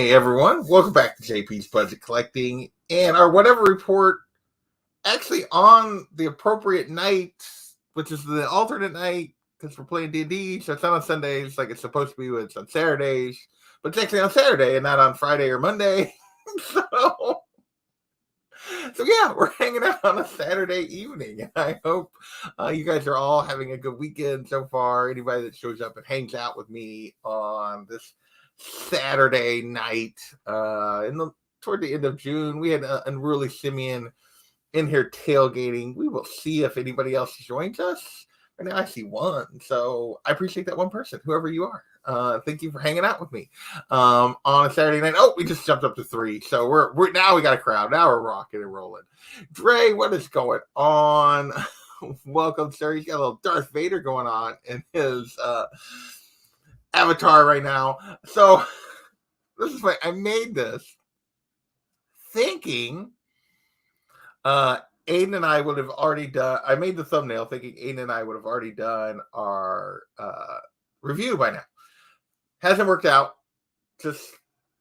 Hey everyone, welcome back to JP's Budget Collecting and our whatever report actually on the appropriate night, which is the alternate night because we're playing D&D, so it's not on Sundays like it's supposed to be, it's on Saturdays, but it's actually on Saturday and not on Friday or Monday. so yeah, we're hanging out on a Saturday evening. I hope you guys are all having a good weekend so far. Anybody that shows up and hangs out with me on this Saturday night toward the end of June, we had Unruly Simeon in here tailgating. We will see if anybody else joins us. Right now I see one, so I appreciate that one person, whoever you are. Thank you for hanging out with me on a Saturday night. Oh, we just jumped up to 3, so we're now we got a crowd. Now we're rocking and rolling. Dre, what is going on? Welcome, sir. He's got a little Darth Vader going on in his avatar right now. So this is funny. I made this thinking Aiden and I would have already done. I made the thumbnail thinking Aiden and I would have already done our review by now. Hasn't worked out, just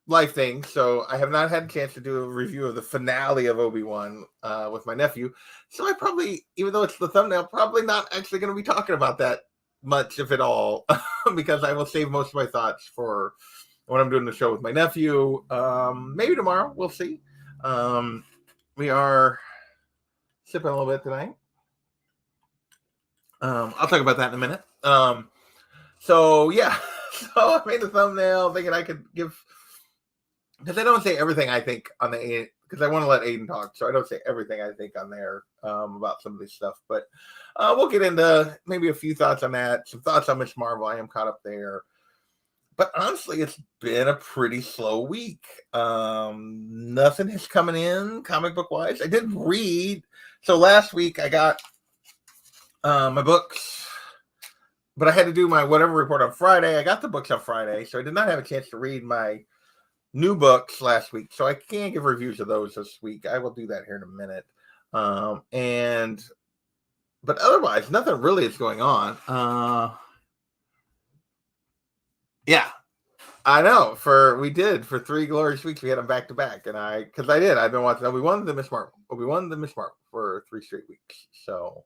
life things. So I have not had a chance to do a review of the finale of Obi-Wan with my nephew. So I probably, even though it's the thumbnail, probably not actually going to be talking about that much, if at all, because I will save most of my thoughts for when I'm doing the show with my nephew. Maybe tomorrow, we'll see. We are sipping a little bit tonight. I'll talk about that in a minute. So yeah, so I made the thumbnail thinking I could give, because I don't say everything I think on the, because I want to let Aiden talk, so I don't say everything I think on there about some of this stuff, but we'll get into maybe a few thoughts on that, some thoughts on Miss Marvel. I am caught up there, but honestly, it's been a pretty slow week. Nothing is coming in comic book wise. I did read, so last week I got my books, but I had to do my whatever report on Friday. I got the books on Friday, so I did not have a chance to read my new books last week, so I can't give reviews of those this week. I will do that here in a minute. But otherwise, nothing really is going on. Yeah, I know. For 3 glorious weeks, we had them back to back, and I've been watching Obi-Wan the Miss Marvel for 3 straight weeks. So,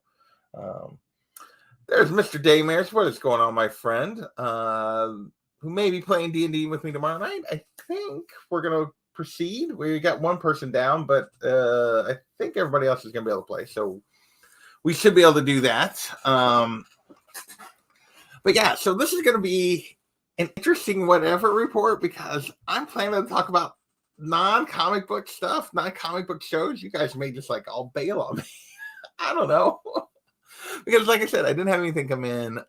there's Mr. Daymares. What is going on, my friend? Who may be playing D&D with me tomorrow night. I think we're going to proceed. We got one person down, but I think everybody else is going to be able to play. So we should be able to do that. But yeah, so this is going to be an interesting whatever report, because I'm planning to talk about non-comic book stuff, non-comic book shows. You guys may just like all bail on me. I don't know. Because like I said, I didn't have anything come in.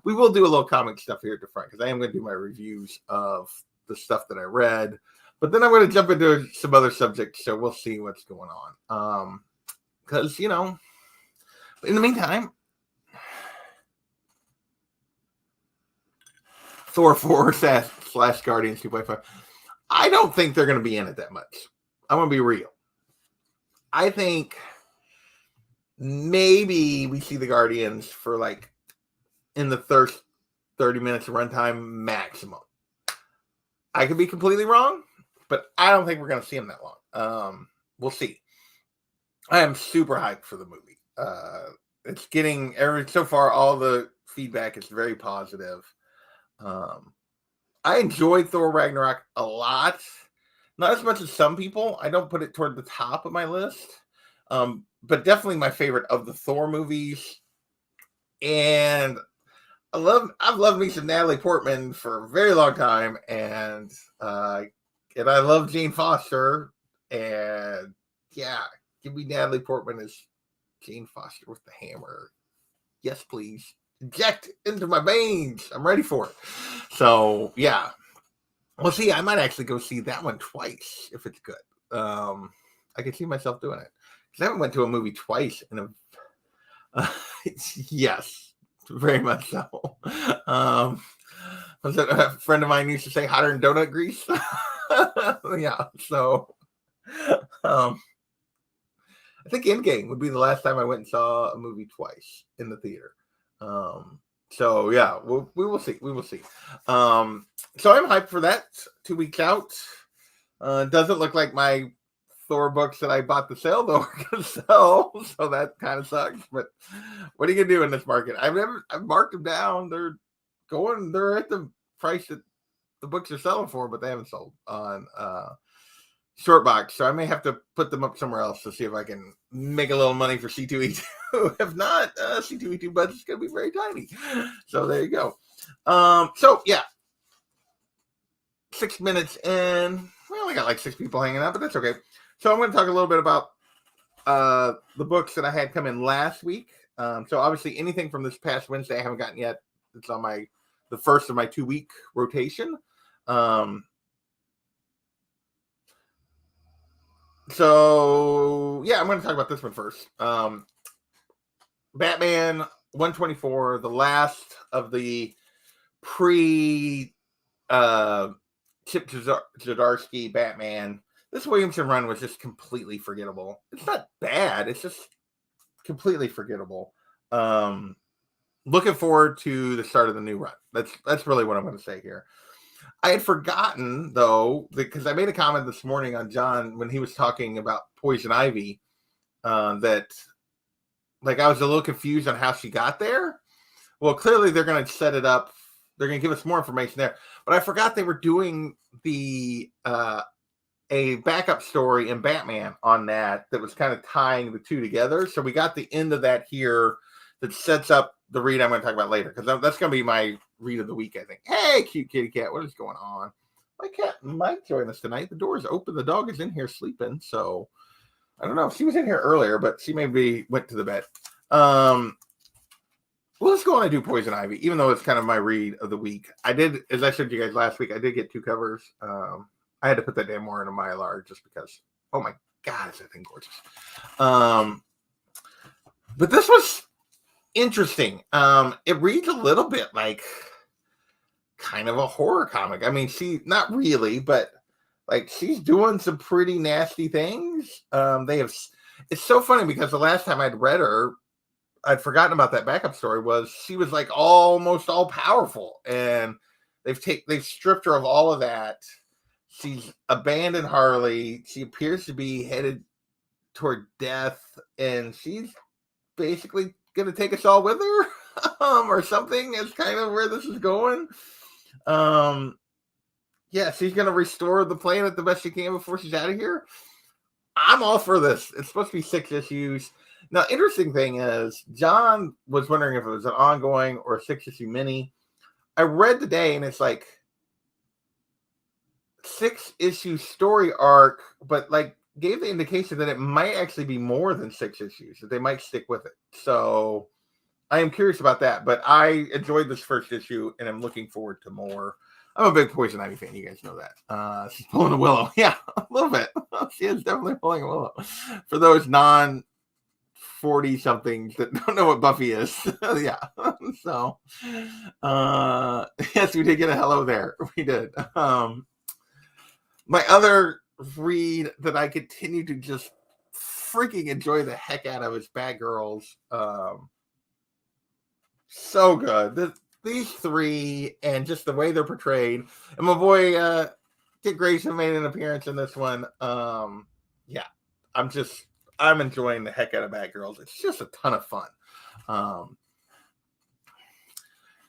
We will do a little comic stuff here at the front, because I am going to do my reviews of the stuff that I read. But then I'm going to jump into some other subjects, so we'll see what's going on. Because, in the meantime, Thor 4 / Guardians 2.5, I don't think they're going to be in it that much. I'm going to be real. I think maybe we see the Guardians for like in the first 30 minutes of runtime maximum. I could be completely wrong, but I don't think we're going to see them that long. We'll see. I am super hyped for the movie. It's getting so far, all the feedback is very positive. I enjoyed Thor Ragnarok a lot. Not as much as some people. I don't put it toward the top of my list. But definitely my favorite of the Thor movies. And I've loved me some Natalie Portman for a very long time, and I love Jane Foster, and yeah, give me Natalie Portman as Jane Foster with the hammer. Yes, please. Inject into my veins. I'm ready for it. So yeah. Well, see, I might actually go see that one twice if it's good. I can see myself doing it. I haven't went to a movie twice in yes, very much so. Was it a friend of mine used to say hotter than donut grease? Yeah, so I think Endgame would be the last time I went and saw a movie twice in the theater. So yeah, we will see. We will see. So I'm hyped for that. 2 weeks out. Doesn't look like my Thor books that I bought the sale though are gonna sell, so that kind of sucks. But what are you gonna do in this market? I've marked them down. They're at the price that the books are selling for, but they haven't sold on short box. So I may have to put them up somewhere else to see if I can make a little money for C2E2. If not, C2E2 budget's gonna be very tiny. So there you go. So yeah, 6 minutes in. We only got like 6 people hanging out, but that's okay. So I'm going to talk a little bit about the books that I had come in last week. So obviously anything from this past Wednesday I haven't gotten yet. It's on the first of my 2-week rotation. So yeah, I'm going to talk about this one first. Batman 124, the last of the pre Chip Zdarsky Batman. This Williamson run was just completely forgettable. It's not bad. It's just completely forgettable. Looking forward to the start of the new run. That's really what I'm going to say here. I had forgotten, though, because I made a comment this morning on John when he was talking about Poison Ivy, that like I was a little confused on how she got there. Well, clearly they're going to set it up. They're going to give us more information there. But I forgot they were doing a backup story in Batman on that was kind of tying the two together. So we got the end of that here that sets up the read I'm going to talk about later, because that's going to be my read of the week, I think. Hey, cute kitty cat, what is going on? My cat might join us tonight. The door is open. The dog is in here sleeping. So I don't know. She was in here earlier, but she maybe went to the bed. Well, let's go on and do Poison Ivy, even though it's kind of my read of the week. I did, as I showed you guys last week, I did get 2 covers. I had to put that damn more in a Mylar just because, oh my God, is that thing gorgeous. But this was interesting. It reads a little bit like kind of a horror comic. I mean, not really, but like she's doing some pretty nasty things. It's so funny because the last time I'd read her, I'd forgotten about that backup story, was she was like almost all powerful, and they've stripped her of all of that. She's abandoned Harley. She appears to be headed toward death, and she's basically going to take us all with her, or something. Is kind of where this is going. Yeah, she's going to restore the planet the best she can before she's out of here. I'm all for this. It's supposed to be 6 issues. Now, interesting thing is, John was wondering if it was an ongoing or a 6-issue mini. I read today, and it's like 6-issue story arc, but like gave the indication that it might actually be more than 6 issues, that they might stick with it. So I am curious about that, but I enjoyed this first issue, and I'm looking forward to more. I'm a big Poison Ivy fan. You guys know that. She's pulling a Willow. Yeah, a little bit. She is definitely pulling a Willow. For those 40-somethings that don't know what Buffy is. Yeah. So, yes, we did get a hello there. We did. My other read that I continue to just freaking enjoy the heck out of is Bad Girls. So good. These 3 and just the way they're portrayed. And my boy Dick Grayson made an appearance in this one. Yeah, I'm enjoying the heck out of Bad Girls. It's just a ton of fun.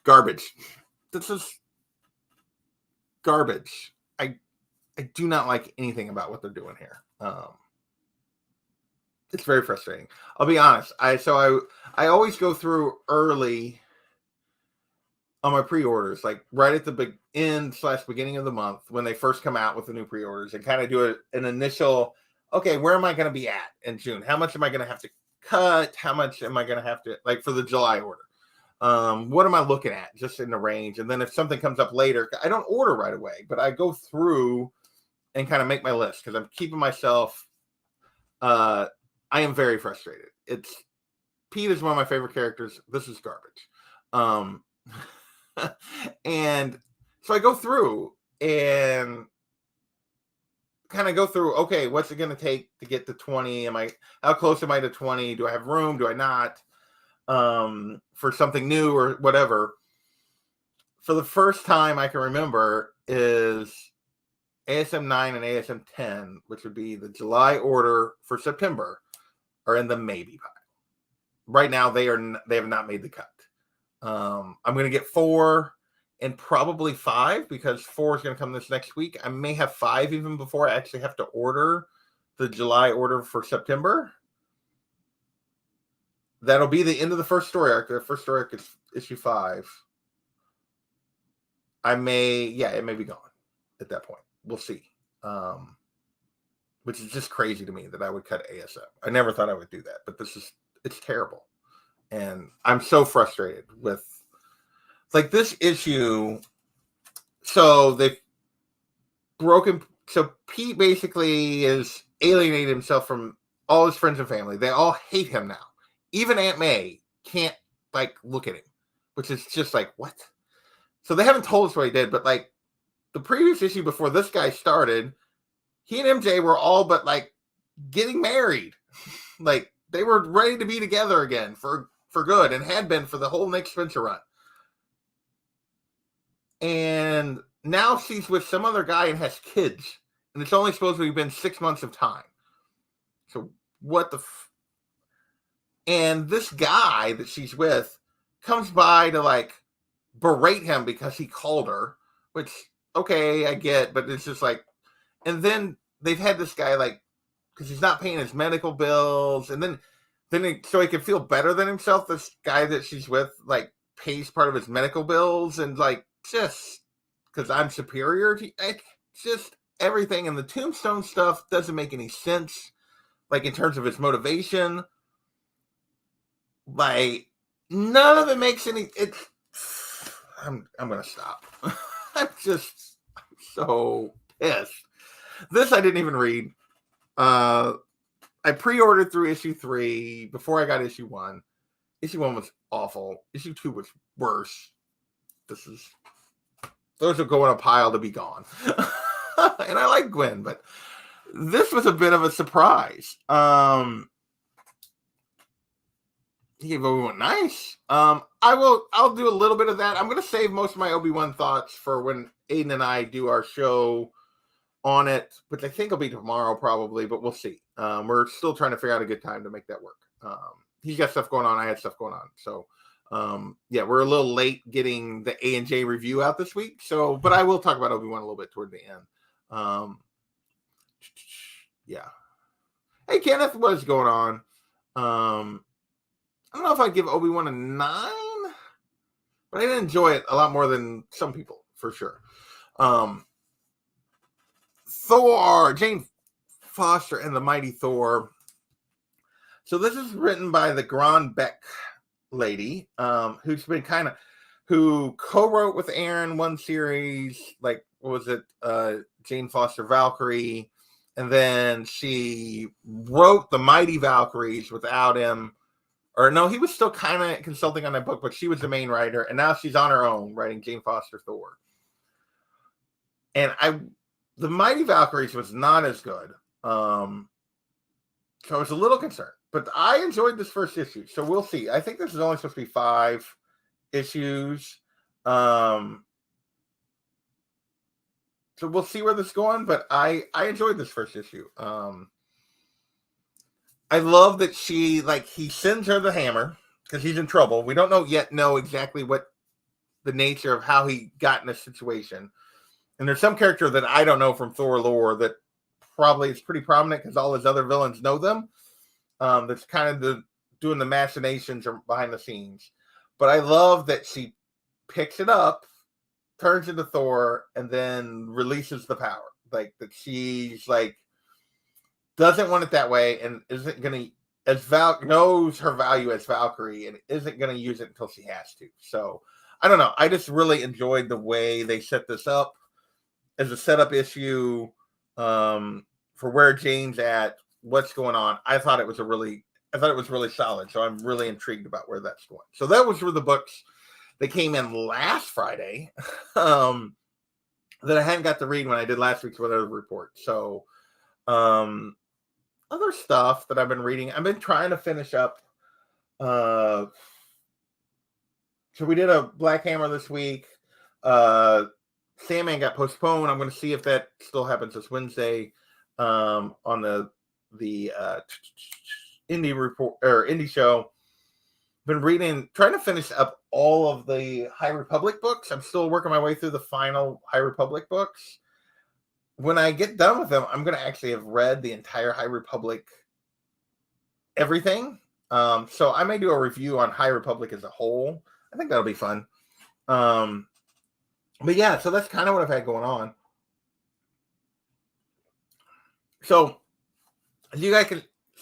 Garbage. This is garbage. I do not like anything about what they're doing here. It's very frustrating. I'll be honest. I always go through early on my pre-orders, like right at the beginning of the month when they first come out with the new pre-orders, and kind of do an initial, okay, where am I going to be at in June? How much am I going to have to cut? How much am I going to have to, like, for the July order? What am I looking at just in the range? And then if something comes up later, I don't order right away, but I go through and kind of make my list, because I'm keeping myself, I am very frustrated. Pete is one of my favorite characters. This is garbage. And so I go through and kind of go through, okay, what's it going to take to get to 20? How close am I to 20? Do I have room? Do I not? For something new or whatever. for the first time I can remember, is ASM 9 and ASM 10, which would be the July order for September, are in the maybe pile. Right now, they have not made the cut. I'm going to get 4 and probably 5 because 4 is going to come this next week. I may have 5 even before I actually have to order the July order for September. That'll be the end of the first story arc. The first story arc is issue 5. It may be gone at that point. We'll see. Which is just crazy to me that I would cut ASM. I never thought I would do that, but it's terrible. And I'm so frustrated with like this issue. So they've broken. So Pete basically is alienated himself from all his friends and family. They all hate him now. Even Aunt May can't like look at him, which is just like, what? So they haven't told us what he did, but like the previous issue before this guy started, he and MJ were all but like getting married. Like they were ready to be together again for good and had been for the whole Nick Spencer run. And now she's with some other guy and has kids. And it's only supposed to have been 6 months of time. So what the and this guy that she's with comes by to like berate him because he called her, which, okay, I get, but it's just like, and then they've had this guy like, because he's not paying his medical bills, and then so he can feel better than himself, this guy that she's with like pays part of his medical bills, and like, just because I'm superior to just everything. And the Tombstone stuff doesn't make any sense, like in terms of his motivation. Like none of it makes any. I'm gonna stop. I'm so pissed. This I didn't even read. I pre-ordered through issue 3 before I got issue 1. Issue 1 was awful. Issue 2 was worse. Those are going a pile to be gone. And I like Gwen, but this was a bit of a surprise. He gave Obi-Wan nice. I'll do a little bit of that. I'm going to save most of my Obi-Wan thoughts for when Aiden and I do our show on it, which I think will be tomorrow probably, but we'll see. We're still trying to figure out a good time to make that work. He's got stuff going on. I had stuff going on. So, we're a little late getting the A&J review out this week. So, but I will talk about Obi-Wan a little bit toward the end. Hey, Kenneth, what is going on? I don't know if I'd give Obi-Wan a 9, but I did enjoy it a lot more than some people, for sure. Thor, Jane Foster and the Mighty Thor. So this is written by the Grand Beck lady, who's been who co-wrote with Aaron one series, like, what was it? Jane Foster Valkyrie. And then she wrote the Mighty Valkyries without him. Or no, he was still kind of consulting on that book, but she was the main writer. And now she's on her own writing Jane Foster Thor. And the Mighty Valkyries was not as good. So I was a little concerned. But I enjoyed this first issue. So we'll see. I think this is only supposed to be 5 issues. So we'll see where this is going. But I enjoyed this first issue. I love that he sends her the hammer because he's in trouble. We don't know exactly what the nature of how he got in this situation. And there's some character that I don't know from Thor lore that probably is pretty prominent because all his other villains know them. That's kind of doing the machinations behind the scenes. But I love that she picks it up, turns into Thor, and then releases the power. Like that she's like, doesn't want it that way and isn't going to, knows her value as Valkyrie and isn't going to use it until she has to. So I don't know. I just really enjoyed the way they set this up as a setup issue for where Jane's at, what's going on. I thought it was really solid. So I'm really intrigued about where that's going. So that was for the books that came in last Friday that I hadn't got to read when I did last week's weather report. So, other stuff that I've been reading, I've been trying to finish up. So we did a Black Hammer this week. Sandman got postponed. I'm going to see if that still happens this Wednesday on the indie report or indie show. Been trying to finish up all of the High Republic books. I'm still working my way through the final High Republic books. When I get done with them, I'm going to actually have read the entire High Republic everything. So I may do a review on High Republic as a whole. I think that'll be fun. But yeah, so that's kind of what I've had going on. So as you guys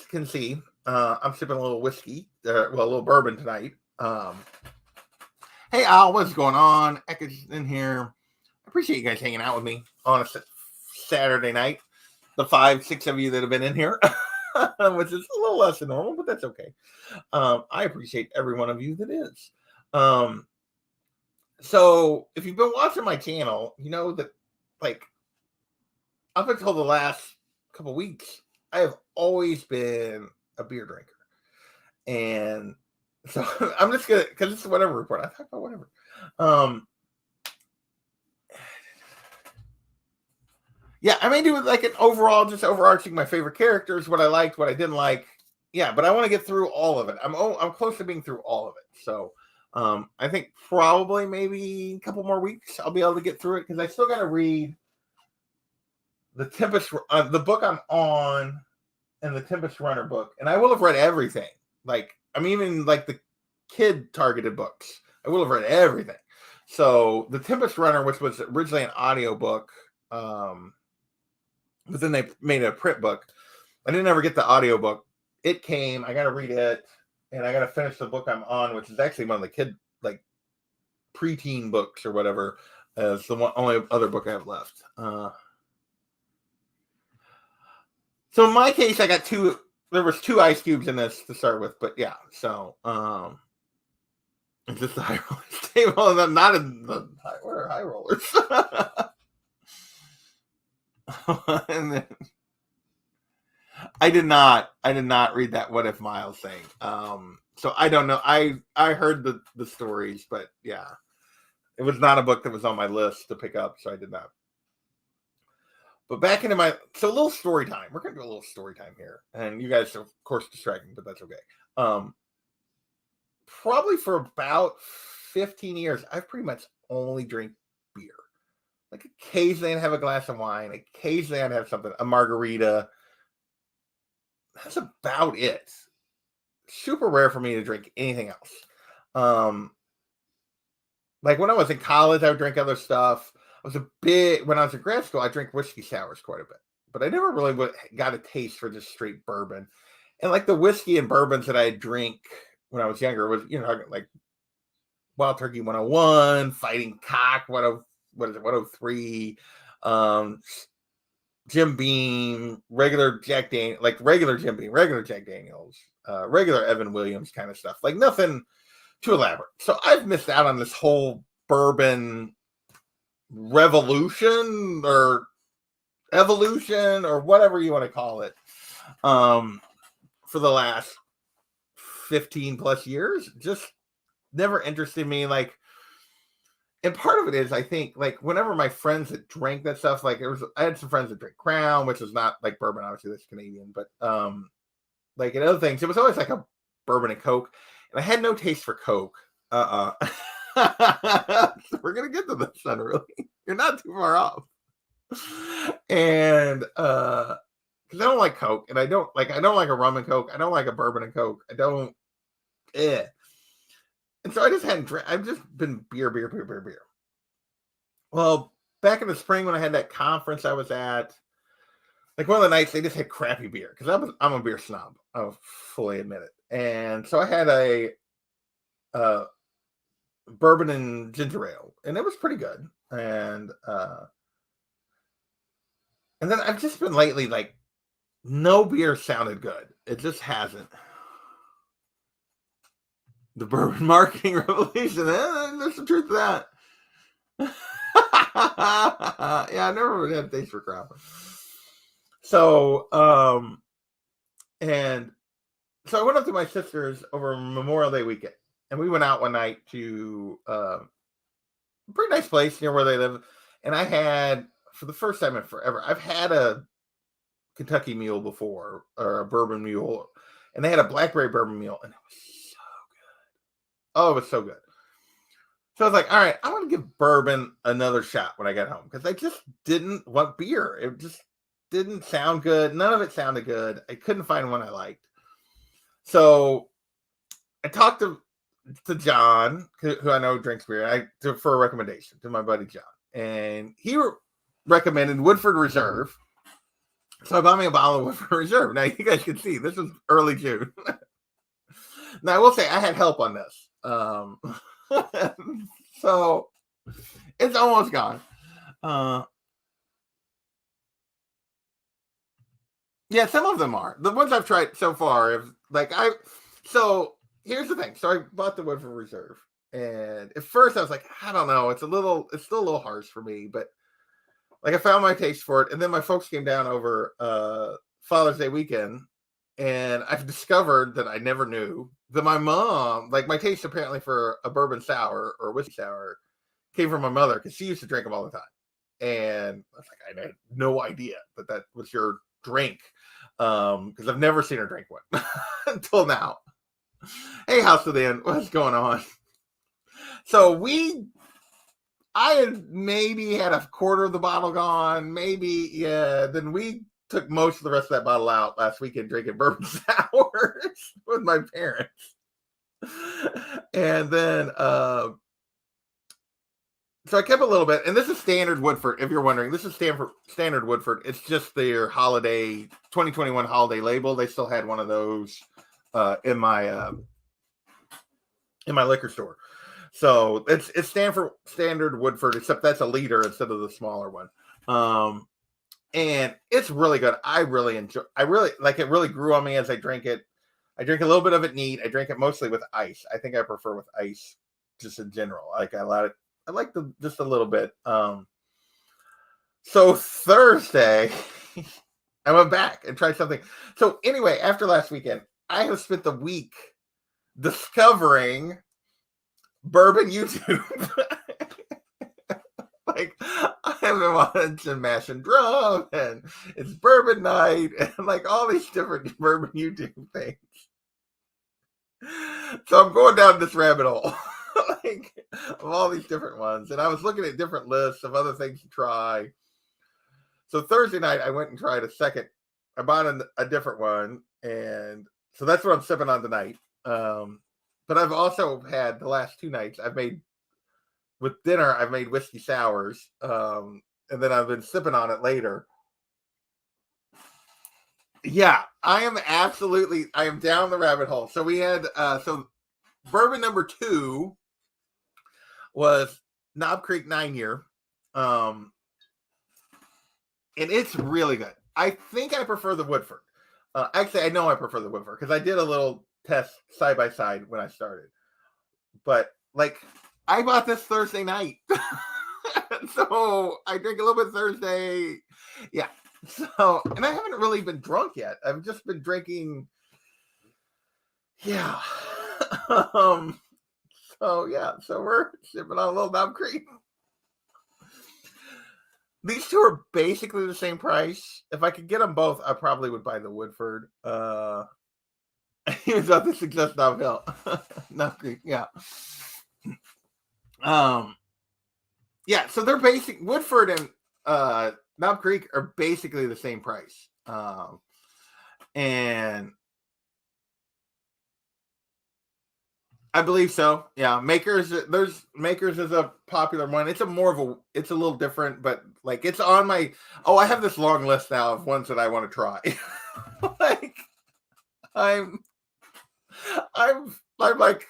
can see, I'm sipping a little whiskey, a little bourbon tonight. Hey Al, what's going on? Ekka's in here. I appreciate you guys hanging out with me on a Saturday night. The 5-6 of you that have been in here, which is a little less than normal, but that's okay. I appreciate every one of you that is. So if you've been watching my channel, you know that like up until the last couple weeks, I have always been a beer drinker. And so I'm just gonna, because it's a whatever report. I talk about whatever. Yeah, I may do like an overall, just overarching my favorite characters, what I liked, what I didn't like. Yeah, but I want to get through all of it. I'm close to being through all of it. So I think probably maybe a couple more weeks I'll be able to get through it because I still got to read the Tempest, the book I'm on, and the Tempest Runner book, and I will have read everything. Like I'm even like the kid targeted books. I will have read everything. So the Tempest Runner, which was originally an audiobook, but then they made it a print book. I didn't ever get the audiobook. It came. I got to read it, and I got to finish the book I'm on, which is actually one of the kid like preteen books or whatever. It's the only other book I have left. So in my case, I got two. There was 2 ice cubes in this to start with, but yeah. So it's just the high rollers table, and I'm not in the high rollers. And then I did not read that What If Miles thing. So I don't know. I heard the stories, but yeah, it was not a book that was on my list to pick up, so I did not. But back into so a little story time. We're gonna do a little story time here, and you guys are of course distracting, but that's okay. Probably for about 15 years, I've pretty much only drank beer. Like occasionally I'd have a glass of wine, occasionally I'd have something, a margarita. That's about it. Super rare for me to drink anything else. Like when I was in college, I would drink other stuff. When I was in grad school, I drank whiskey sours quite a bit, but I never really got a taste for just straight bourbon. And like the whiskey and bourbons that I drink when I was younger was, like Wild Turkey 101, Fighting Cock, 103, Jim Beam, regular Jack Daniels, like regular Jim Beam, regular Jack Daniels, regular Evan Williams kind of stuff, like nothing too elaborate. So I've missed out on this whole bourbon revolution or evolution or whatever you want to call it for the last 15 plus years. Just never interested me. Like, and part of it is I think like whenever my friends that drank that stuff, like I had some friends that drink Crown, which is not like bourbon, obviously that's Canadian, but like in other things, it was always like a bourbon and Coke, and I had no taste for Coke. So we're gonna get to this then, really. You're not too far off. And because I don't like Coke, and I don't like a rum and Coke, I don't like a bourbon and Coke, I don't and so I just hadn't I've just been beer. Well, back in the spring when I had that conference I was at, like one of the nights they just had crappy beer because I'm a beer snob, I'll fully admit it. And so I had a bourbon and ginger ale, and it was pretty good. And then I've just been lately like no beer sounded good. It just hasn't. The bourbon marketing revolution. There's some truth to that. Yeah, I never really had a taste for Crown. So and so I went up to my sister's over Memorial Day weekend, and we went out one night to pretty nice place near where they live. And I had, for the first time in forever, I've had a Kentucky mule before, or a bourbon mule, and they had a blackberry bourbon mule, and it was so good. Oh, it was so good. So I was like, all right, I want to give bourbon another shot when I get home, because I just didn't want beer. It just didn't sound good. None of it sounded good. I couldn't find one I liked. So I talked to John, who I know drinks beer, for a recommendation to my buddy John, and he recommended Woodford Reserve. So I bought me a bottle of Woodford Reserve. Now you guys can see this was early June. Now I will say I had help on this, so it's almost gone. Yeah, some of them are. The ones I've tried so far, so here's the thing. So I bought the Woodford Reserve, and at first I was like, I don't know, it's still a little harsh for me, but like I found my taste for it. And then my folks came down over Father's Day weekend, and I've discovered that I never knew that my mom, like my taste apparently for a bourbon sour or whiskey sour came from my mother, because she used to drink them all the time. And I was like, I had no idea that was your drink, because I've never seen her drink one until now. Hey, House of the Inn, what's going on? So I had maybe had a quarter of the bottle gone, maybe, yeah. Then we took most of the rest of that bottle out last weekend drinking bourbon sours with my parents. And then, so I kept a little bit, and this is standard Woodford. If you're wondering, this is standard Woodford. It's just their holiday 2021 holiday label. They still had one of those in my liquor store. So it's standard Woodford, except that's a liter instead of the smaller one. And it's really good. I really like it. Really grew on me as I drank it. I drink a little bit of it neat. I drink it mostly with ice. I think I prefer with ice just in general. I like just a little bit. So Thursday, I went back and tried something. So anyway, after last weekend, I have spent the week discovering bourbon YouTube. Like, I have been watching Mash and Drum, and it's bourbon night, and like all these different bourbon YouTube things. So I'm going down this rabbit hole, like, of all these different ones. And I was looking at different lists of other things to try. So Thursday night, I went and tried I bought a different one. And so that's what I'm sipping on tonight. But I've also had the last 2 nights, with dinner, I've made whiskey sours. And then I've been sipping on it later. Yeah, I am down the rabbit hole. So we had, bourbon number 2 was Knob Creek 9-year. And it's really good. I think I prefer the Woodford. Actually, I know I prefer the Woodford, because I did a little test side by side when I started. But like, I bought this Thursday night. So I drink a little bit Thursday. Yeah. So, and I haven't really been drunk yet. I've just been drinking. Yeah. So yeah. So we're sipping on a little Knob Creek. These two are basically the same price. If I could get them both, I probably would buy the Woodford. Here's how this suggests Knob Hill. Knob Creek, yeah. Yeah, so they're Woodford and Knob Creek are basically the same price. And I believe so. Yeah, Makers is a popular one. It's a little different, but like it's on my. Oh, I have this long list now of ones that I want to try. Like, I'm like,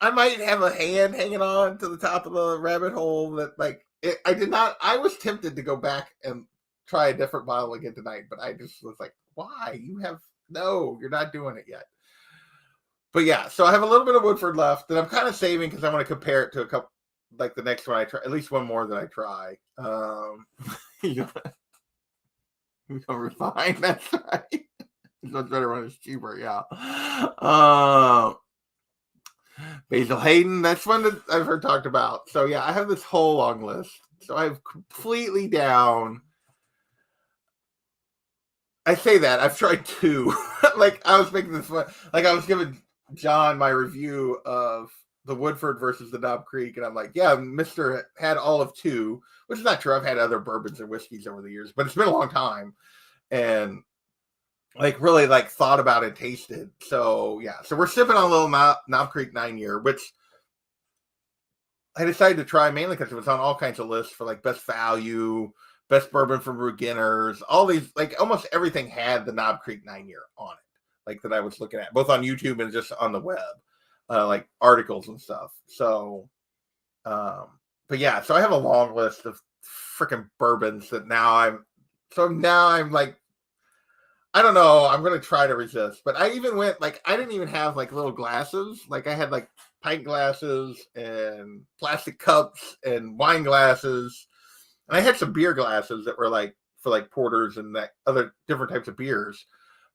I might have a hand hanging on to the top of the rabbit hole that I was tempted to go back and try a different bottle again tonight, but I just was like, why? You're not doing it yet. But yeah, so I have a little bit of Woodford left that I'm kind of saving because I want to compare it to a couple, like the next one I try, at least one more that I try. You know, refine, that's right. It's much better when it's cheaper, yeah. Basil Hayden, that's one that I've heard talked about. So yeah, I have this whole long list. So I've completely down. I say that I've tried two. Like I was making this fun. Like I was giving John my review of the Woodford versus the Knob Creek, and I'm like, yeah, Mister had all of two, which is not true. I've had other bourbons and whiskeys over the years, but it's been a long time, and like really like thought about it, tasted. So yeah, so we're sipping on a little Knob Creek 9-year, which I decided to try mainly because it was on all kinds of lists for like best value, best bourbon from beginners, all these, like almost everything had the Knob Creek 9-year on it, like that I was looking at, both on YouTube and just on the web, like articles and stuff. So, but yeah, so I have a long list of freaking bourbons that now I'm like, I don't know. I'm going to try to resist. But I even went, like, I didn't even have, like, little glasses. Like, I had, like, pint glasses and plastic cups and wine glasses. And I had some beer glasses that were, like, for, like, porters and that other different types of beers.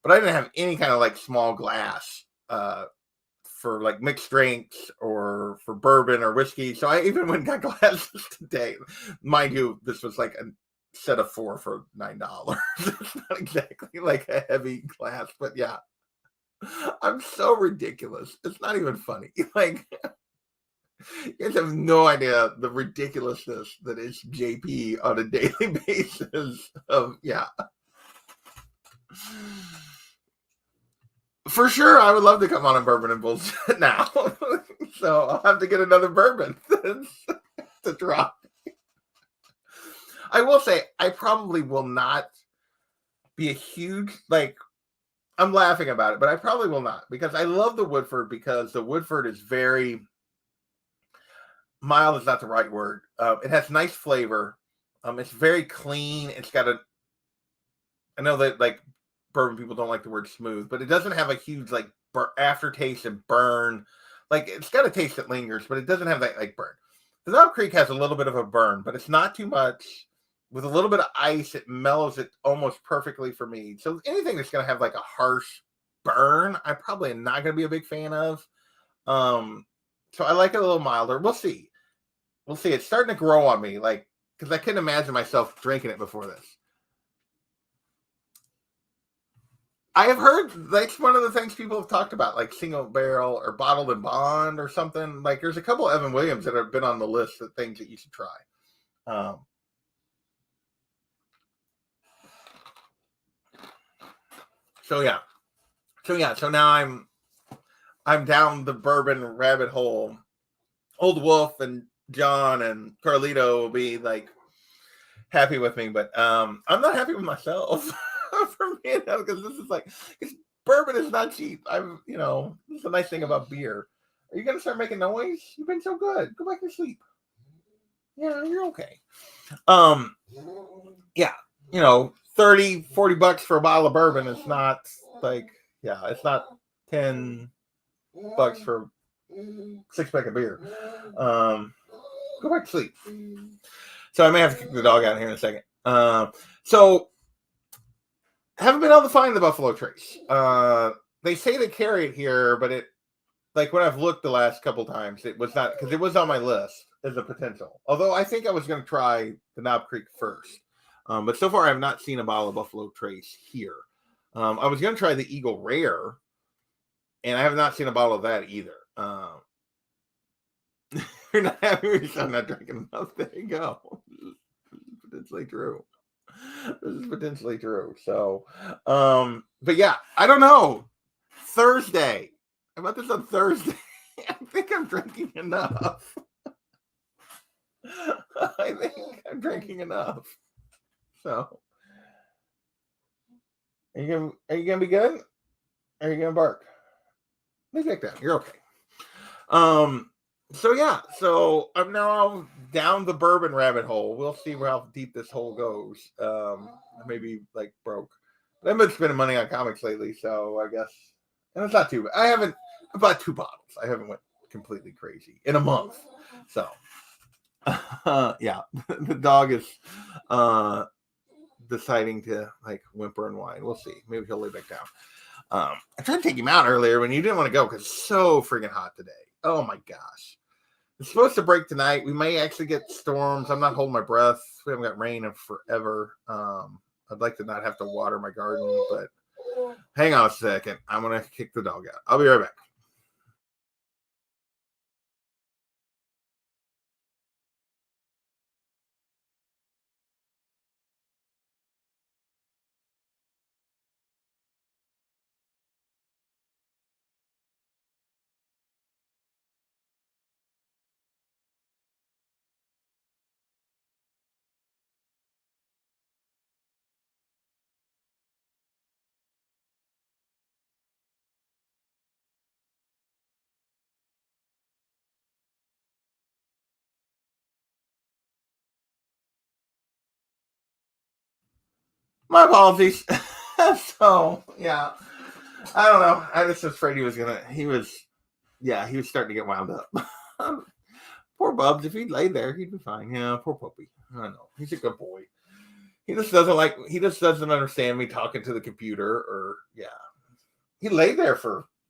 But I didn't have any kind of, like, small glass for, like, mixed drinks or for bourbon or whiskey. So I even went and got glasses today. Mind you, this was, like, a set of 4 for $9. It's not exactly like a heavy glass, but yeah, I'm so ridiculous. It's not even funny. Like, you guys have no idea the ridiculousness that is JP on a daily basis. Of yeah, for sure, I would love to come on a bourbon and bullshit now. So I'll have to get another bourbon to try. I will say, I probably will not be a huge, like, I'm laughing about it, but I probably will not, because I love the Woodford, because the Woodford is very mild, is not the right word. It has nice flavor. It's very clean. It's got I know that like bourbon people don't like the word smooth, but it doesn't have a huge like aftertaste and burn. Like it's got a taste that lingers, but it doesn't have that like burn. The Knob Creek has a little bit of a burn, but it's not too much. With a little bit of ice, it mellows it almost perfectly for me. So anything that's going to have like a harsh burn, I probably am not going to be a big fan of. So I like it a little milder. We'll see. We'll see. It's starting to grow on me, like, because I couldn't imagine myself drinking it before this. I have heard that's one of the things people have talked about, like single barrel or bottled and bond or something. Like there's a couple of Evan Williams that have been on the list of things that you should try. So now I'm down the bourbon rabbit hole. Old Wolf and John and Carlito will be like happy with me, but I'm not happy with myself for me, because this is like, bourbon is not cheap. This is a nice thing about beer. Are you gonna start making noise? You've been so good. Go back to sleep. Yeah, you're okay. Yeah, 30-40 bucks for a bottle of bourbon is not like, yeah, it's not $10 for 6-pack of beer. Go back to sleep. So I may have to kick the dog out here in a second. So haven't been able to find the Buffalo Trace. They say they carry it here, but it, like when I've looked the last couple times, it was not, because it was on my list as a potential. Although I think I was going to try the Knob Creek first. But so far I have not seen a bottle of Buffalo Trace here. I was going to try the Eagle Rare, and I have not seen a bottle of that either. You're not happy with I'm not drinking enough. There you go. This is potentially true. So, but yeah, I don't know. Thursday. How about this on Thursday? I think I'm drinking enough. I think I'm drinking enough. So, are you gonna be good? Are you gonna bark? Lay back down. You're okay. So yeah, so I'm now down the bourbon rabbit hole. We'll see how deep this hole goes. Maybe like broke. I've been spending money on comics lately, so I guess, and it's not too bad. I bought 2 bottles. I haven't went completely crazy in a month. So yeah, the dog is deciding to like whimper and whine. We'll see. Maybe he'll lay back down. I tried to take him out earlier when you didn't want to go because it's so freaking hot today. Oh my gosh. It's supposed to break tonight. We may actually get storms. I'm not holding my breath. We haven't got rain in forever. I'd like to not have to water my garden, but hang on a second. I'm going to kick the dog out. I'll be right back. My apologies. So, yeah. I don't know. I just was afraid he was starting to get wound up. Poor Bubs. If he'd laid there, he'd be fine. Yeah, poor puppy. I know. He's a good boy. He just doesn't understand me talking to the computer or, yeah. He laid there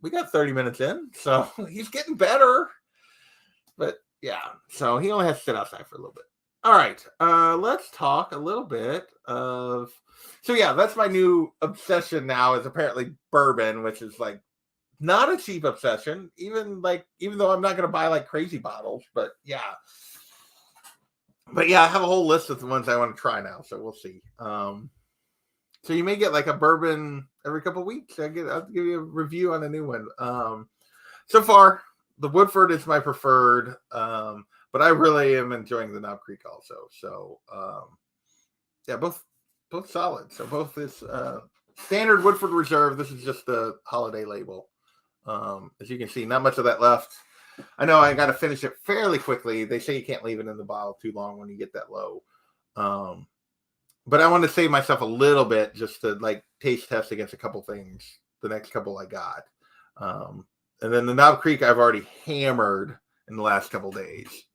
we got 30 minutes in, so he's getting better. But, yeah. So he only has to sit outside for a little bit. All right. Let's talk a little bit of... So, yeah, that's my new obsession now is apparently bourbon, which is, like, not a cheap obsession, even though I'm not going to buy, like, crazy bottles. But, yeah. I have a whole list of the ones I want to try now, so we'll see. So you may get, like, a bourbon every couple of weeks. I'll give you a review on a new one. So far, the Woodford is my preferred, but I really am enjoying the Knob Creek also. So, yeah, both solid. So both this standard Woodford Reserve. This is just the holiday label. As you can see, not much of that left. I know I got to finish it fairly quickly. They say you can't leave it in the bottle too long when you get that low. But I want to save myself a little bit just to, like, taste test against a couple things. The next couple I got. And then the Knob Creek I've already hammered in the last couple days.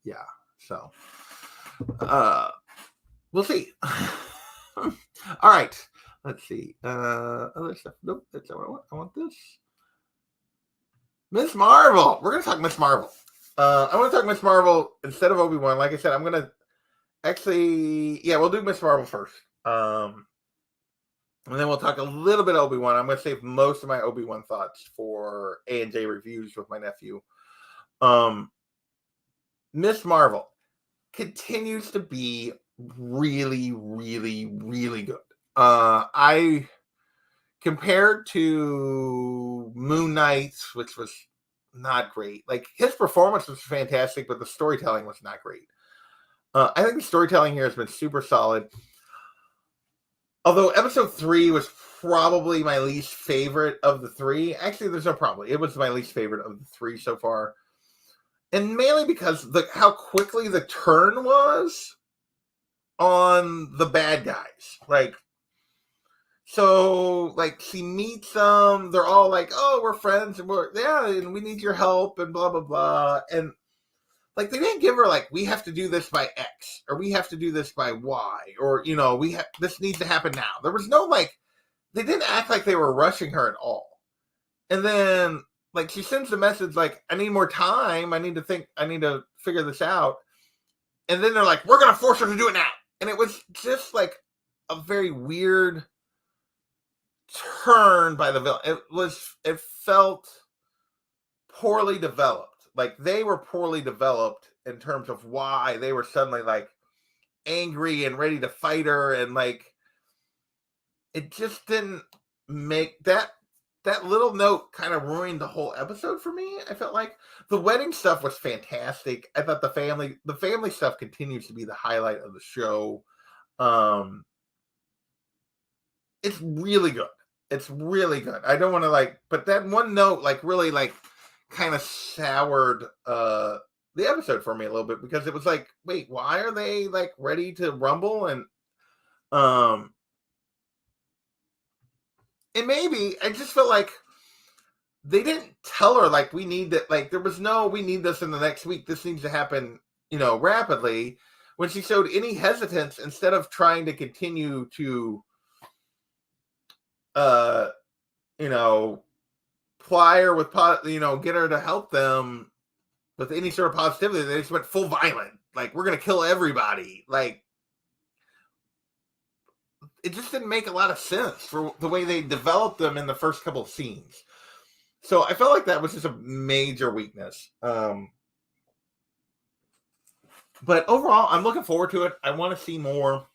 Yeah. So, we'll see. All right. Let's see. Other stuff. Nope. That's not what I want. I want this. Miss Marvel. We're going to talk Miss Marvel. I want to talk Miss Marvel instead of Obi-Wan. Like I said, I'm going to actually, we'll do Miss Marvel first. And then we'll talk a little bit Obi-Wan. I'm going to save most of my Obi-Wan thoughts for A&J reviews with my nephew. Miss Marvel continues to be really, really, really good. I compared to Moon Knight, which was not great. Like, his performance was fantastic, but the storytelling was not great. I think the storytelling here has been super solid. Although episode 3 was probably my least favorite of the 3. Actually, there's no probably. It was my least favorite of the 3 so far. And mainly because how quickly the turn was on the bad guys. Like, so, like, she meets them. They're all like, oh, we're friends. And and we need your help and blah, blah, blah. And, like, they didn't give her, like, we have to do this by X, or we have to do this by Y, or, this needs to happen now. There was no, like, they didn't act like they were rushing her at all. And then, like, she sends the message, like, I need more time. I need to figure this out. And then they're like, we're going to force her to do it now. And it was just, like, a very weird turn by the villain. It felt poorly developed. Like, they were poorly developed in terms of why they were suddenly, like, angry and ready to fight her, and, like, it just didn't make that little note kind of ruined the whole episode for me. I felt like the wedding stuff was fantastic. I thought the family stuff continues to be the highlight of the show. It's really good. It's really good. I don't want to, but that one note, really, kind of soured the episode for me a little bit, because it was like, wait, why are they, ready to rumble? And maybe I just felt like they didn't tell her, we need that. There was no, we need this in the next week. This needs to happen, rapidly. When she showed any hesitance, instead of trying to continue to, ply her with, get her to help them with any sort of positivity. They just went full violent. Like, we're going to kill everybody. Like, it just didn't make a lot of sense for the way they developed them in the first couple of scenes. So I felt like that was just a major weakness. But overall, I'm looking forward to it. I want to see more.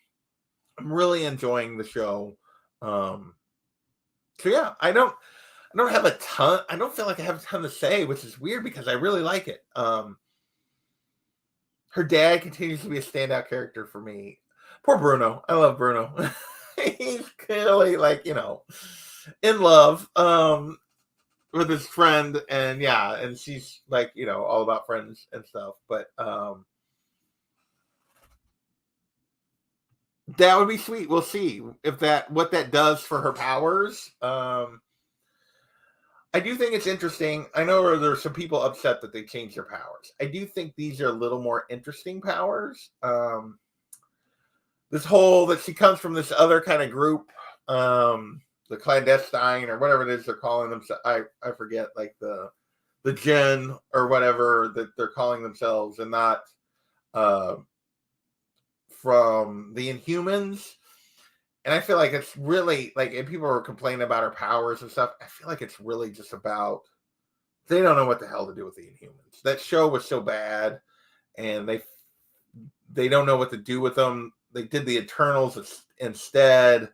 I'm really enjoying the show. So yeah, I don't have a ton. I don't feel like I have a ton to say, which is weird because I really like it. Her dad continues to be a standout character for me. Poor Bruno. I love Bruno. He's clearly in love with his friend, and and she's all about friends and stuff. But that would be sweet. We'll see if what that does for her powers. I do think it's interesting. I know there's some people upset that they changed their powers. I do think these are a little more interesting powers. This whole that she comes from this other kind of group, the clandestine or whatever it is they're calling them. I forget, like the Gen or whatever that they're calling themselves, and not from the Inhumans. And I feel like it's really and people are complaining about her powers and stuff. I feel like it's really just about they don't know what the hell to do with the Inhumans. That show was so bad, and they don't know what to do with them. They did the Eternals instead,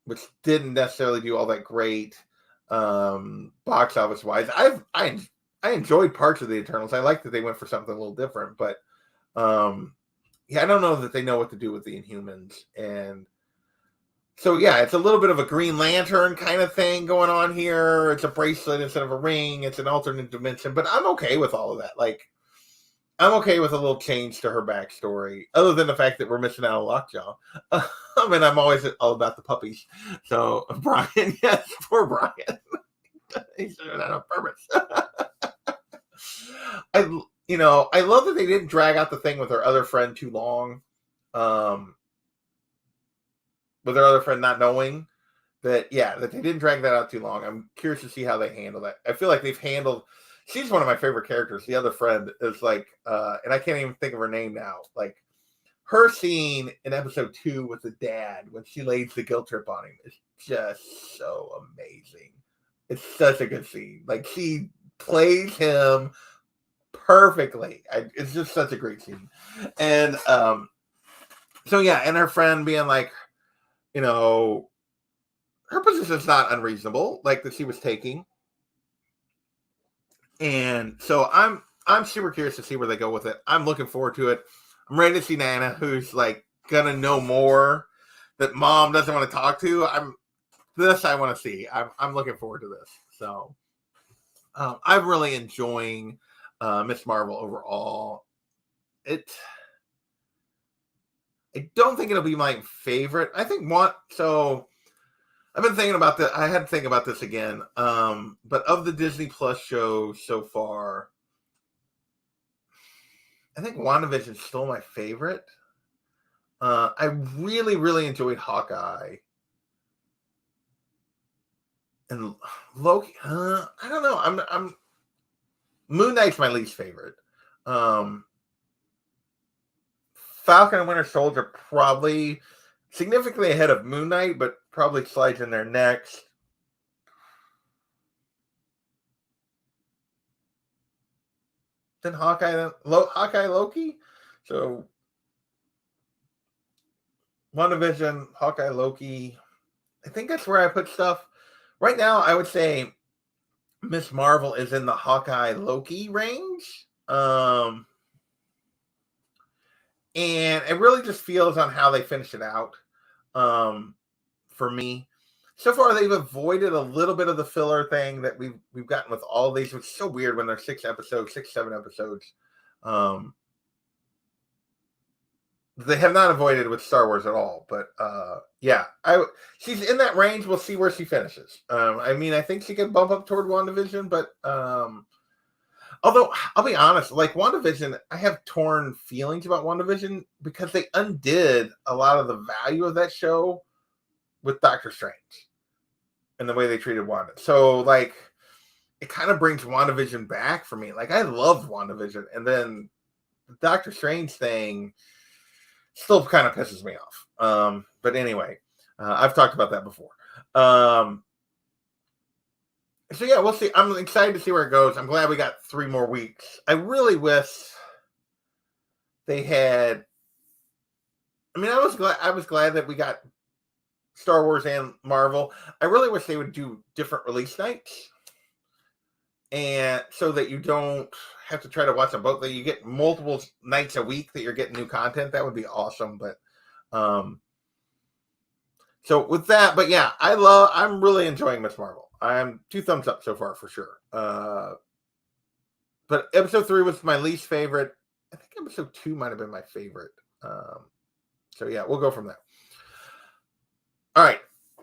which didn't necessarily do all that great box office wise. I enjoyed parts of the Eternals. I like that they went for something a little different, but I don't know that they know what to do with the Inhumans. And so, it's a little bit of a Green Lantern kind of thing going on here. It's a bracelet instead of a ring. It's an alternate dimension, but I'm okay with all of that. I'm okay with a little change to her backstory, other than the fact that we're missing out on Lockjaw. And I'm always all about the puppies. So, Brian, yes, poor Brian. He's doing that on purpose. I love that they didn't drag out the thing with her other friend too long. With her other friend not knowing that they didn't drag that out too long. I'm curious to see how they handle that. I feel like they've handled. She's one of my favorite characters. The other friend is and I can't even think of her name now. Like her scene in episode 2 with the dad when she lays the guilt trip on him is just so amazing. It's such a good scene. Like she plays him perfectly. It's just such a great scene. And and her friend being her position's not unreasonable, that she was taking. And so I'm super curious to see where they go with it. I'm looking forward to it. I'm ready to see Nana, who's gonna know more that mom doesn't want to talk to. I want to see. I'm looking forward to this. So I'm really enjoying Miss Marvel overall. I don't think it'll be my favorite. I think I've been thinking about that. I had to think about this again. But of the Disney Plus shows so far, I think WandaVision's still my favorite. I really, really enjoyed Hawkeye. And Loki, I don't know. I'm Moon Knight's my least favorite. Falcon and Winter Soldier probably significantly ahead of Moon Knight, but probably slides in there next. Then Hawkeye, Loki. So WandaVision, Hawkeye, Loki. I think that's where I put stuff. Right now, I would say Miss Marvel is in the Hawkeye, Loki range. And it really just feels on how they finish it out. For me, so far they've avoided a little bit of the filler thing that we've gotten with all of these. It's so weird when they're 7 episodes. They have not avoided with Star Wars at all. But she's in that range. We'll see where she finishes. I think she could bump up toward WandaVision, but although I'll be honest, WandaVision, I have torn feelings about WandaVision because they undid a lot of the value of that show with Doctor Strange. and the way they treated Wanda. So like it kind of brings WandaVision back for me. Like I loved WandaVision, and then the Doctor Strange thing still kind of pisses me off. But anyway, I've talked about that before. So yeah, we'll see. I'm excited to see where it goes. I'm glad we got 3 more weeks. I really wish they had. I mean, I was glad that we got Star Wars and Marvel. I really wish they would do different release nights, and so that you don't have to try to watch them both. That you get multiple nights a week that you're getting new content. That would be awesome. But so with that, but yeah, I'm really enjoying Miss Marvel. I'm 2 thumbs up so far for sure. But episode 3 was my least favorite. I think episode 2 might have been my favorite. So yeah, we'll go from there. All right,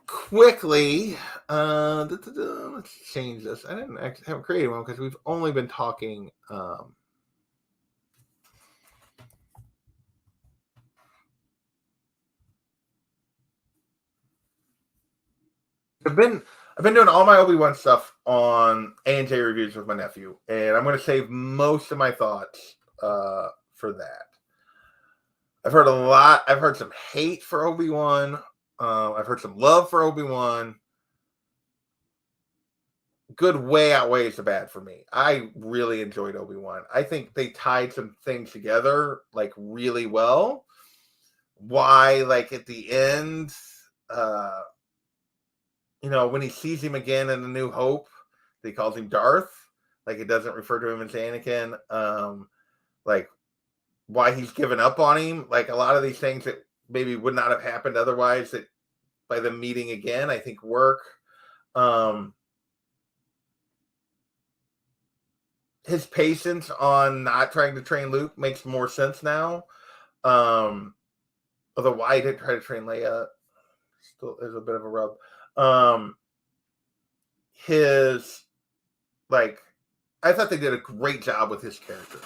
quickly. Let's change this. I didn't actually have created one because we've only been talking. I've been doing all my Obi-Wan stuff on A&J reviews with my nephew, and I'm going to save most of my thoughts for that. I've heard a lot. I've heard some hate for Obi-Wan. I've heard some love for Obi-Wan. Good way outweighs the bad for me. I really enjoyed Obi-Wan. I think they tied some things together like really well. Why, like at the end, when he sees him again in A New Hope, he calls him Darth. Like it doesn't refer to him as Anakin. Like why he's given up on him. Like a lot of these things that maybe would not have happened otherwise, that by them meeting again, I think work. His patience on not trying to train Luke makes more sense now. Although why he didn't try to train Leia still is a bit of a rub. His I thought they did a great job with his character.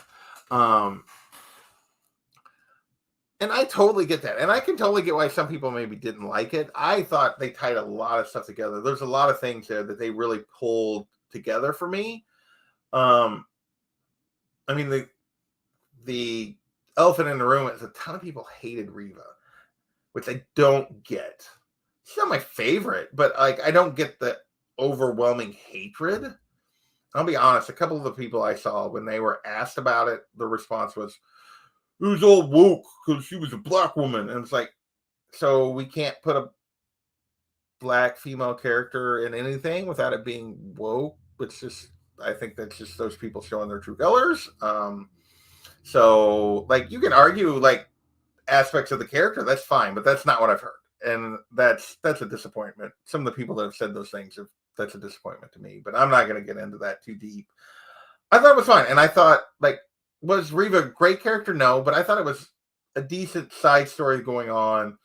And I totally get that. And I can totally get why some people maybe didn't like it. I thought they tied a lot of stuff together. There's a lot of things there that they really pulled together for me. I mean, the elephant in the room is a ton of people hated Reva, which I don't get. She's not my favorite, but I don't get the overwhelming hatred. I'll be honest, a couple of the people I saw, when they were asked about it, the response was, it was all woke because she was a black woman. And it's like, so we can't put a black female character in anything without it being woke. It's just, I think that's just those people showing their true colors. So you can argue aspects of the character, that's fine, but that's not what I've heard. And that's a disappointment. Some of the people that have said those things, that's a disappointment to me, but I'm not going to get into that too deep. I thought it was fine. And I thought, was Reva a great character? No, but I thought it was a decent side story going on.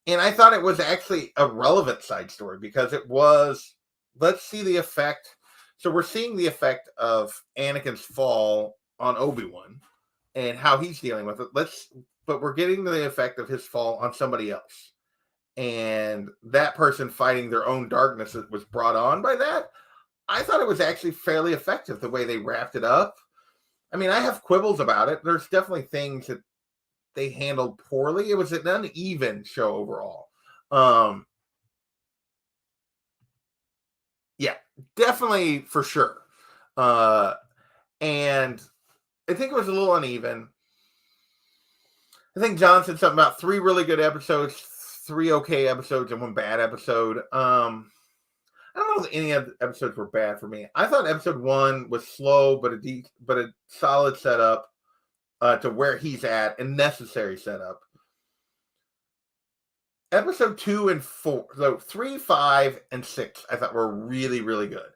And I thought it was actually a relevant side story because it was, let's see the effect. So we're seeing the effect of Anakin's fall on Obi-Wan and how he's dealing with it. But we're getting the effect of his fall on somebody else. And that person fighting their own darkness that was brought on by that. I thought it was actually fairly effective the way they wrapped it up. I mean, I have quibbles about it. There's definitely things that they handled poorly. It was an uneven show overall. Yeah, definitely for sure. And I think it was a little uneven. I think John said something about 3 really good episodes, 3 okay episodes, and 1 bad episode. I don't know if any of the episodes were bad for me. I thought episode 1 was slow, but a solid setup to where he's at, and necessary setup. Episode 2 and 4, so 3, 5, and 6, I thought were really, really good.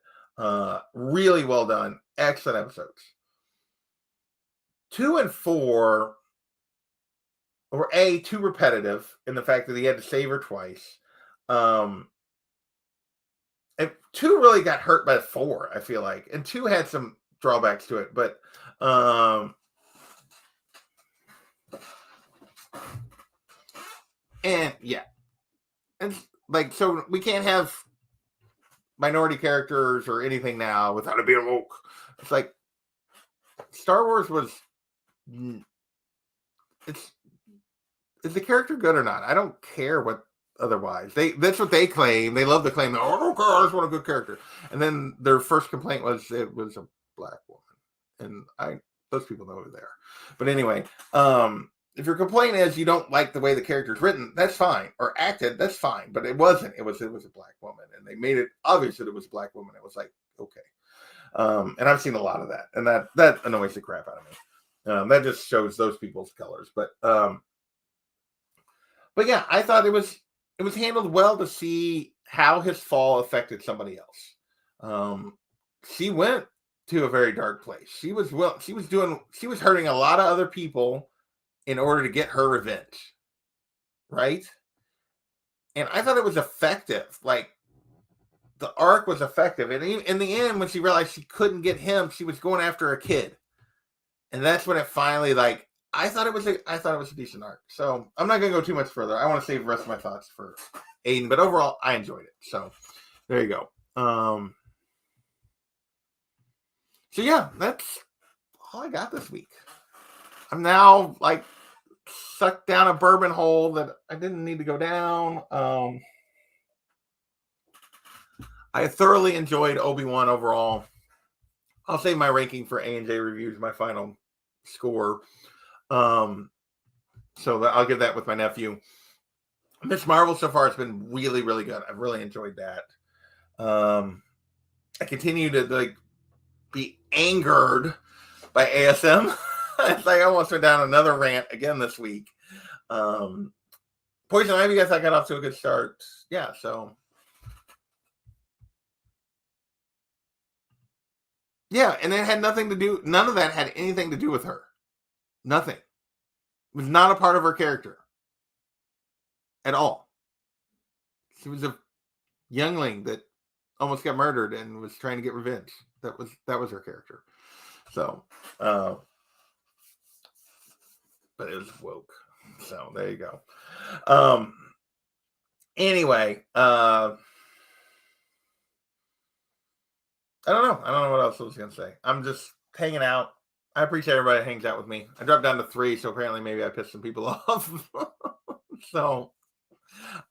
Really well done. Excellent episodes. 2 and 4 were too repetitive in the fact that he had to save her twice. And 2 really got hurt by 4, I feel like. And 2 had some drawbacks to it, but and yeah. And so we can't have minority characters or anything now without it being woke. It's like Star Wars was. It's is the character good or not? I don't care what otherwise. That's what they claim. They love to claim. Oh, I don't care. I just want a good character. And then their first complaint was it was a black woman, and those people know who they are. But anyway, if your complaint is you don't like the way the character's written, that's fine, or acted, that's fine. But it wasn't. It was a black woman, and they made it obvious that it was a black woman. It was like okay, and I've seen a lot of that, and that annoys the crap out of me. That just shows those people's colors. But yeah, I thought it was handled well to see how his fall affected somebody else. She went to a very dark place. She was hurting a lot of other people in order to get her revenge, right? And I thought it was effective. Like the arc was effective, and in the end, when she realized she couldn't get him, she was going after a kid, and that's when it finally like. I thought it was a decent arc. So I'm not gonna go too much further. I want to save the rest of my thoughts for Aiden, but overall I enjoyed it. So there you go. So yeah, that's all I got this week. I'm now like sucked down a bourbon hole that I didn't need to go down. I thoroughly enjoyed Obi-Wan overall. I'll save my ranking for A&J reviews, my final score. So I'll give that with my nephew. Miss Marvel so far has been really, really good. I've really enjoyed that. I continue to like be angered by ASM. It's like I almost went down another rant again this week. Poison Ivy, I got off to a good start. Yeah, so yeah, and it had nothing to do. None of that had anything to do with her. Nothing. It was not a part of her character at all. She was a youngling that almost got murdered and was trying to get revenge. That was her character. So, but it was woke. So there you go. Anyway, I don't know. I don't know what else I was gonna say. I'm just hanging out. I appreciate everybody that hangs out with me. I dropped down to 3, so apparently maybe I pissed some people off. So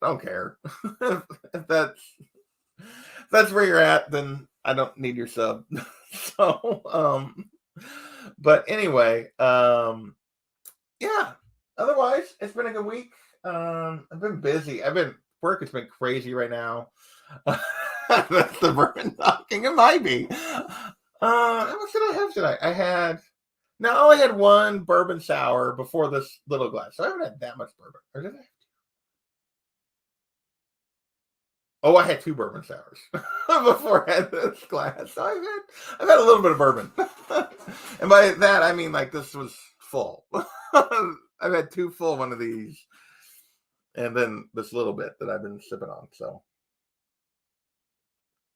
I don't care. if that's where you're at, then I don't need your sub. So but anyway, yeah. Otherwise, it's been a good week. I've been busy. Work has been crazy right now. That's the bourbon talking. It might be. What should I have today? I only had one bourbon sour before this little glass. So I haven't had that much bourbon. Or did I? Oh, I had 2 bourbon sours before I had this glass. So I've had a little bit of bourbon. And by that, I mean like this was full. I've had 2 full one of these. And then this little bit that I've been sipping on. So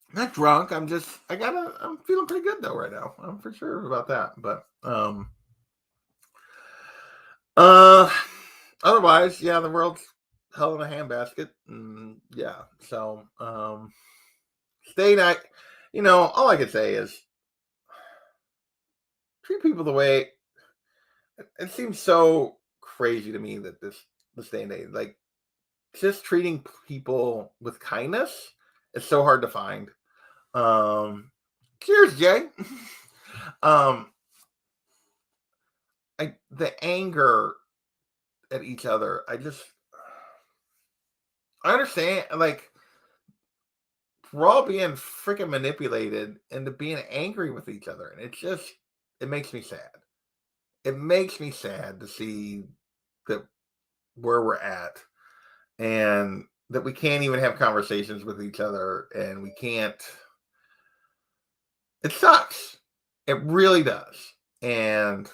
I'm not drunk. I'm feeling pretty good though right now. I'm for sure about that. But otherwise, yeah, the world's hell in a handbasket. Yeah. So stay night. All I can say is treat people the way it seems so crazy to me that this day and age, like just treating people with kindness is so hard to find. Cheers, Jay. The anger at each other, I understand, like, we're all being freaking manipulated into being angry with each other, and it makes me sad. It makes me sad to see that where we're at, and that we can't even have conversations with each other, and we can't. It sucks. It really does. And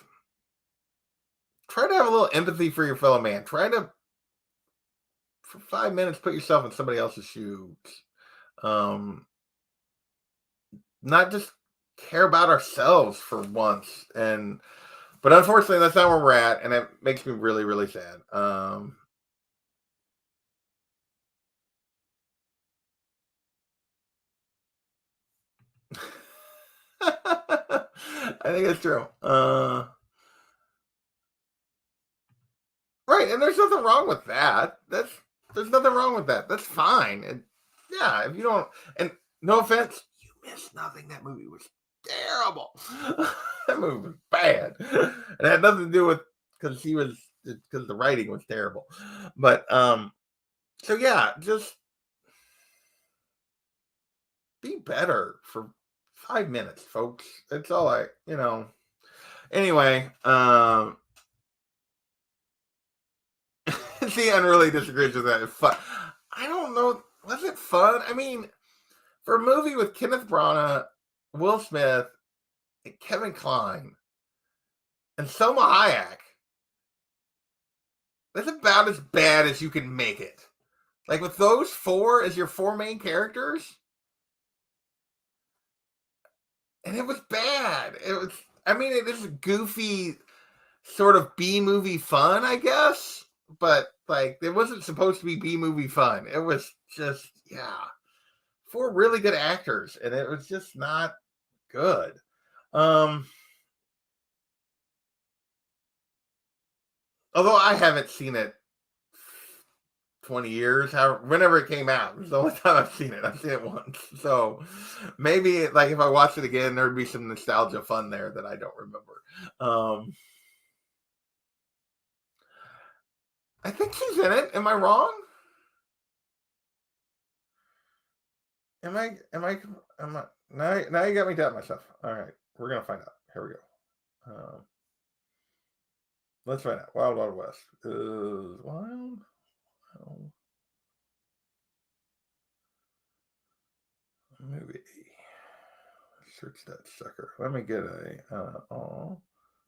try to have a little empathy for your fellow man. Try to, for 5 minutes, put yourself in somebody else's shoes. Not just care about ourselves for once. But unfortunately, that's not where we're at, and it makes me really, really sad. I think it's true. Right, and there's nothing wrong with that. There's nothing wrong with that. That's fine. And yeah, if you don't, and no offense, you missed nothing. That movie was terrible. That movie was bad. It had nothing to do with because the writing was terrible. But so yeah, just be better for 5 minutes, folks. That's all anyway, see, unreally disagrees with that. It's fun. I don't know. Was it fun? I mean, for a movie with Kenneth Branagh, Will Smith, and Kevin Kline, and Selma Hayek, that's about as bad as you can make it. Like with those four as your four main characters, and it was bad. It was. I mean, it is goofy, sort of B movie fun, I guess. But like, it wasn't supposed to be B movie fun. It was just four really good actors, and it was just not good. Although I haven't seen it 20 years, whenever it came out. It's the only time I've seen it. I've seen it once. So maybe like if I watched it again, there'd be some nostalgia fun there that I don't remember. I think she's in it. Am I wrong? Am I now you got me doubting myself. All right. We're gonna find out. Here we go. Let's find out. Wild Wild West is wild. Movie. Search that sucker. Let me get a.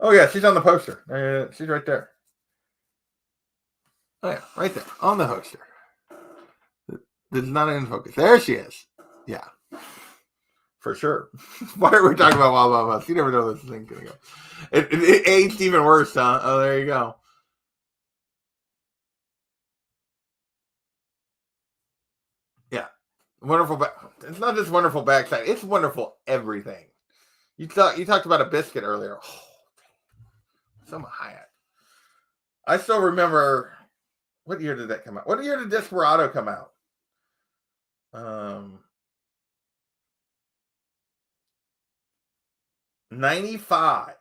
Oh yeah, she's on the poster. She's right there. Oh yeah, right there on the poster. This is not in focus. There she is. Yeah, for sure. Why are we talking about Wild Wild West? You never know this thing's gonna go. It aged even worse, huh? Oh, there you go. Yeah, wonderful. It's not just wonderful backside. It's wonderful everything. You talked about a biscuit earlier. Oh, Selma Hayek. I still remember. What year did that come out? What year did Desperado come out? 95.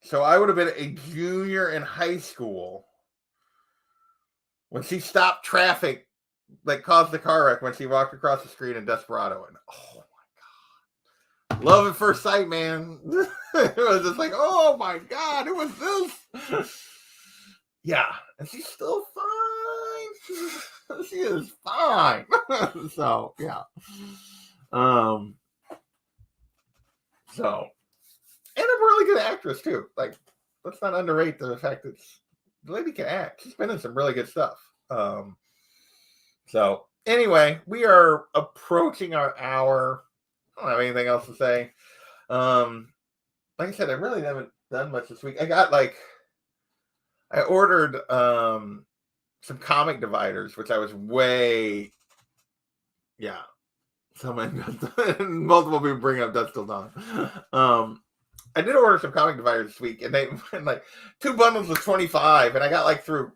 So I would have been a junior in high school when she stopped traffic that caused the car wreck when she walked across the street in Desperado. And oh my God. Love at first sight, man. It was just like, oh my God, it was this. Yeah. And she's still fine. She is fine. So, yeah. So, and a really good actress too. Like, let's not underrate the fact that the lady can act. She's been in some really good stuff. So anyway, we are approaching our hour. I don't have anything else to say. Like I said, I really haven't done much this week. I ordered some comic dividers, which I was multiple people bring up Dust Till Dawn. I did order some comic dividers this week, and they went like 2 bundles of 25, and I got like through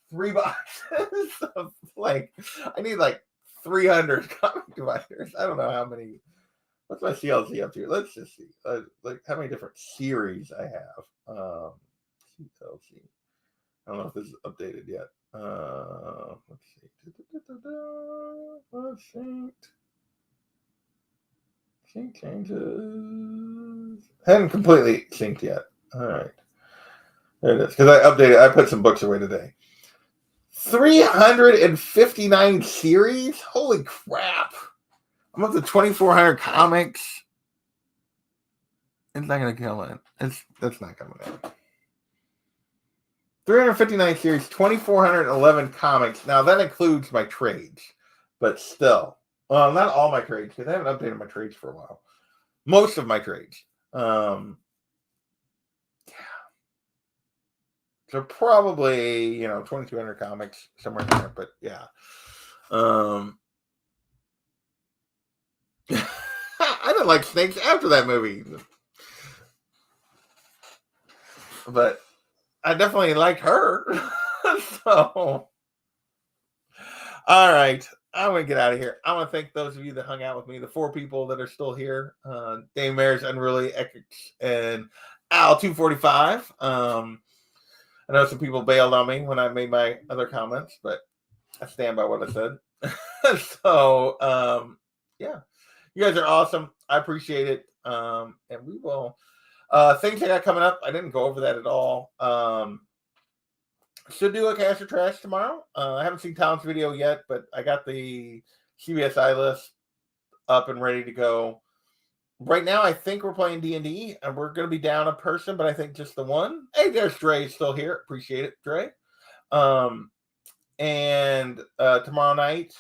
3 boxes of like, I need like 300 comic dividers. I don't know how many. What's my CLC up to? Let's just see. Like how many different series I have. CLC. I don't know if this is updated yet. Let's see. Let's see. Sync changes. Hadn't completely synced yet. All right. There it is. Because I updated. I put some books away today. 359 series? Holy crap. I'm up to 2,400 comics. It's not going to kill it. That's not coming in. 359 series, 2,411 comics. Now, that includes my trades. But still. Well, not all my trades, because I haven't updated my trades for a while. Most of my trades. Yeah. So probably, 2,200 comics, somewhere in there. But yeah. I didn't like snakes after that movie, but I definitely liked her. So, all right. I'm going to get out of here. I want to thank those of you that hung out with me, the 4 people that are still here, Dame Mares, Unruly, Ekix, and Al245. I know some people bailed on me when I made my other comments, but I stand by what I said. So, yeah, you guys are awesome. I appreciate it. And we will, things I got coming up. I didn't go over that at all. Should do a cash or trash tomorrow. I haven't seen Tom's video yet, but I got the CBSI list up and ready to go. Right now, I think we're playing D&D, and we're going to be down a person, but I think just the one. Hey, there's Dre still here. Appreciate it, Dre. And tomorrow night,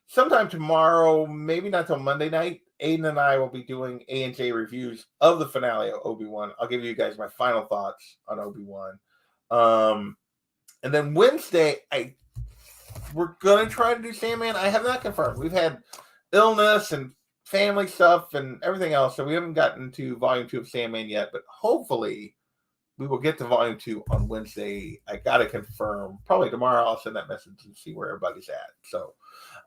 sometime tomorrow, maybe not till Monday night, Aiden and I will be doing A&J reviews of the finale of Obi-Wan. I'll give you guys my final thoughts on Obi-Wan. And then Wednesday, we're going to try to do Sandman. I have not confirmed. We've had illness and family stuff and everything else, so we haven't gotten to Volume 2 of Sandman yet, but hopefully we will get to Volume 2 on Wednesday. I got to confirm. Probably tomorrow I'll send that message and see where everybody's at. So,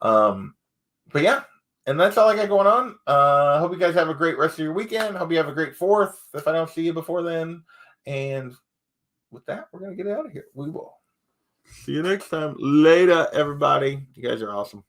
but yeah, and that's all I got going on. I hope you guys have a great rest of your weekend. Hope you have a great 4th if I don't see you before then. And with that, we're going to get out of here. We will. See you next time. Later, everybody. You guys are awesome.